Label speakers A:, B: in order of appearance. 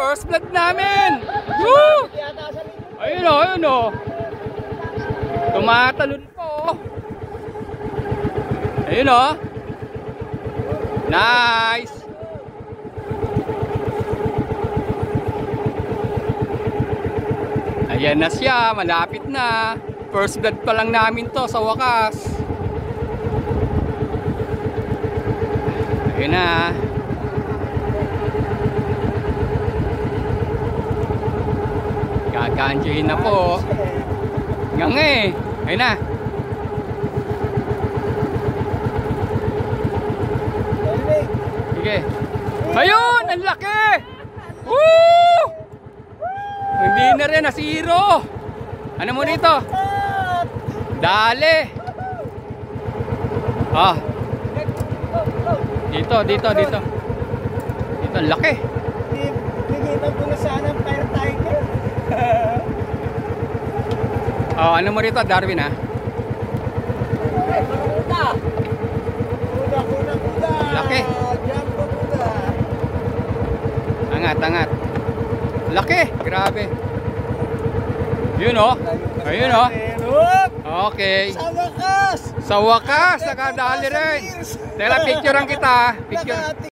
A: First blood namin! Woo! Ayun o, ayun o. Tumatalon po. Ayun o. Nice! Ayan na siya, malapit na. First blood pa lang namin to sa wakas. Ayun na. Gaganjuhin na po. Ngang eh. Ayun na. Sige. Ayun! Ang laki! Woo! Hindi na rin, nasiro. Ano mo dito? Dali. Ah. Dito. Dito, ang laki.
B: Bigyan ko na sana ang fire tiger.
A: Oh, ano mo rito, Darwin, ha?
B: Kuda.
A: Laki.
B: Jumbo kuda.
A: Angat. Laki, grabe. Yun oh. Ayun oh. Okay.
B: Sa wakas.
A: Sa wakas, nakadali rin. Tela, picturean kita. Picture.